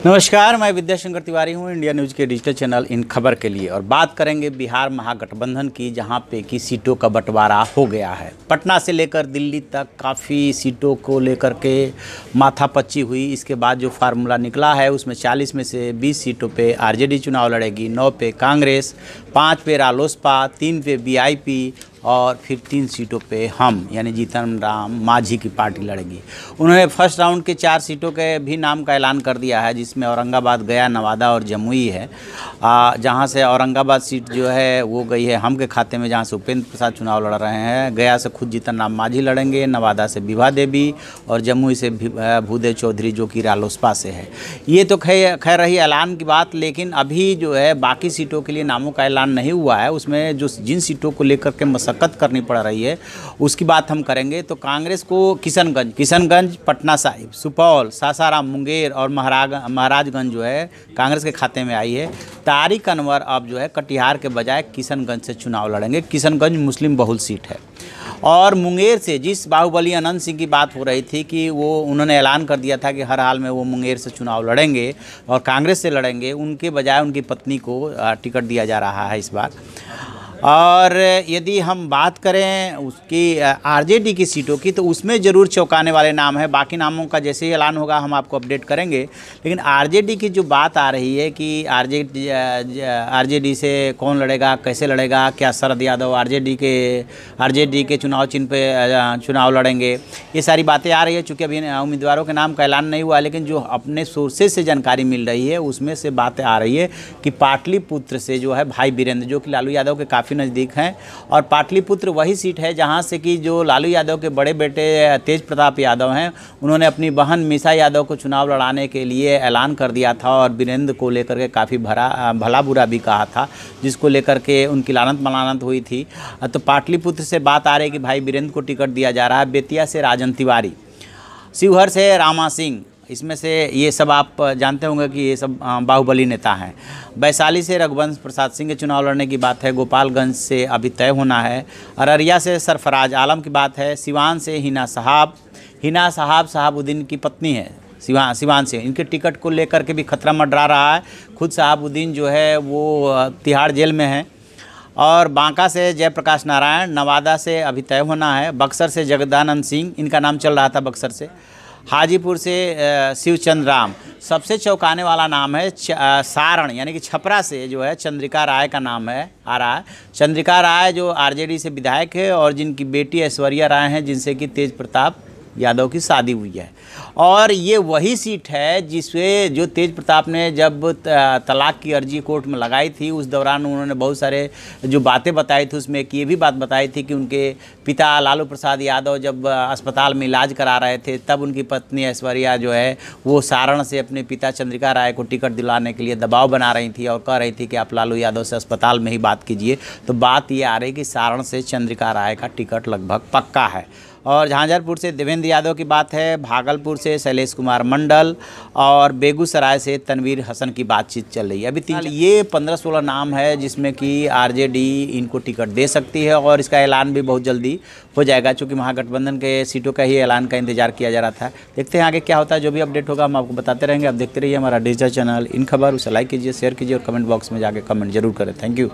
नमस्कार, मैं विद्याशंकर तिवारी हूं इंडिया न्यूज़ के डिजिटल चैनल इन खबर के लिए और बात करेंगे बिहार महागठबंधन की, जहां पे की सीटों का बंटवारा हो गया है। पटना से लेकर दिल्ली तक काफ़ी सीटों को लेकर के माथापच्ची हुई। इसके बाद जो फार्मूला निकला है उसमें 40 में से 20 सीटों पे आरजेडी चुनाव लड़ेगी, 9 पे कांग्रेस, 5 पे रालोसपा, 3 पे वीआईपी और फिर 3 सीटों पे हम यानी जीतन राम मांझी की पार्टी लड़ेगी। उन्होंने फर्स्ट राउंड के 4 सीटों के भी नाम का ऐलान कर दिया है, जिसमें औरंगाबाद, गया, नवादा और जमुई है। जहां से औरंगाबाद सीट जो है वो गई है हम के खाते में, जहां से उपेंद्र प्रसाद चुनाव लड़ रहे हैं। गया से खुद जीतन राम मांझी लड़ेंगे, नवादा से विभा देवी और जमुई से भूदेव चौधरी जो कि रालोसपा से है। ये तो खैर रही ऐलान की बात, लेकिन अभी जो है बाकी सीटों के लिए नामों का ऐलान नहीं हुआ है। उसमें जो जिन सीटों को लेकर के मशक्कत करनी पड़ रही है उसकी बात हम करेंगे। तो कांग्रेस को किशनगंज, पटना साहिब, सुपौल, सासाराम, मुंगेर और महाराजगंज जो है कांग्रेस के खाते में आई है। तारिक अनवर अब जो है कटिहार के बजाय किशनगंज से चुनाव लड़ेंगे। किशनगंज मुस्लिम बहुल सीट है। और मुंगेर से जिस बाहुबली अनंत सिंह की बात हो रही थी कि वो उन्होंने ऐलान कर दिया था कि हर हाल में वो मुंगेर से चुनाव लड़ेंगे और कांग्रेस से लड़ेंगे, उनके बजाय उनकी पत्नी को टिकट दिया जा रहा है इस बार। और यदि हम बात करें उसकी आरजेडी की सीटों की, तो उसमें ज़रूर चौंकाने वाले नाम है। बाकी नामों का जैसे ही ऐलान होगा हम आपको अपडेट करेंगे। लेकिन आरजेडी की जो बात आ रही है कि आरजेडी से कौन लड़ेगा, कैसे लड़ेगा, क्या शरद यादव आरजेडी के चुनाव चिन्ह पे चुनाव लड़ेंगे, ये सारी बातें आ रही है। चूँकि अभी उम्मीदवारों के नाम का ऐलान नहीं हुआ, लेकिन जो अपने सोर्सेज से जानकारी मिल रही है उसमें से बातें आ रही है कि पाटलिपुत्र से जो है भाई वीरेंद्र, जो कि लालू यादव के काफ़ी नज़दीक हैं, और पाटलिपुत्र वही सीट है जहां से कि जो लालू यादव के बड़े बेटे तेज प्रताप यादव हैं, उन्होंने अपनी बहन मीसा यादव को चुनाव लड़ाने के लिए ऐलान कर दिया था और वीरेंद्र को लेकर के काफ़ी भला बुरा भी कहा था, जिसको लेकर के उनकी लानत मलानत हुई थी। तो पाटलिपुत्र से बात आ रही है कि भाई वीरेंद्र को टिकट दिया जा रहा है। बेतिया से राजन तिवारी, शिवहर से रामा सिंह, इसमें से ये सब आप जानते होंगे कि ये सब बाहुबली नेता हैं। वैशाली से रघुवंश प्रसाद सिंह के चुनाव लड़ने की बात है। गोपालगंज से अभी तय होना है। अररिया से सरफराज आलम की बात है। सिवान से हिना शहाबुद्दीन की पत्नी है। सिवान से इनके टिकट को लेकर के भी खतरा मंडरा रहा है। खुद शहाबुद्दीन जो है वो तिहाड़ जेल में है। और बांका से जयप्रकाश नारायण, नवादा से अभी तय होना है। बक्सर से जगदानंद सिंह, इनका नाम चल रहा था बक्सर से। हाजीपुर से शिवचंद्र राम। सबसे चौंकाने वाला नाम है सारण यानी कि छपरा से जो है चंद्रिका राय का नाम है आ रहा है। चंद्रिका राय जो आरजेडी से विधायक है और जिनकी बेटी ऐश्वर्या राय हैं, जिनसे कि तेज प्रताप यादव की शादी हुई है। और ये वही सीट है जिससे जो तेज प्रताप ने जब तलाक की अर्जी कोर्ट में लगाई थी, उस दौरान उन्होंने बहुत सारे जो बातें बताई थी, उसमें एक ये भी बात बताई थी कि उनके पिता लालू प्रसाद यादव जब अस्पताल में इलाज करा रहे थे, तब उनकी पत्नी ऐश्वर्या जो है वो सारण से अपने पिता चंद्रिका राय को टिकट दिलाने के लिए दबाव बना रही थी और कह रही थी कि आप लालू यादव से अस्पताल में ही बात कीजिए। तो बात ये आ रही कि सारण से चंद्रिका राय का टिकट लगभग पक्का है। और झांझरपुर से देवेंद्र यादव की बात है। भागलपुर से शैलेश कुमार मंडल और बेगूसराय से तनवीर हसन की बातचीत चल रही है। अभी ये 15-16 नाम है जिसमें कि आरजेडी इनको टिकट दे सकती है और इसका ऐलान भी बहुत जल्दी हो जाएगा, चूँकि महागठबंधन के सीटों का ही ऐलान का इंतजार किया जा रहा था। देखते हैं आगे क्या होता है। जो भी अपडेट होगा हम आपको बताते रहेंगे। आप देखते रहिए हमारा डिजिटल चैनल इन खबर। उसे लाइक कीजिए, शेयर कीजिए और कमेंट बॉक्स में जाके कमेंट जरूर करें। Thank you.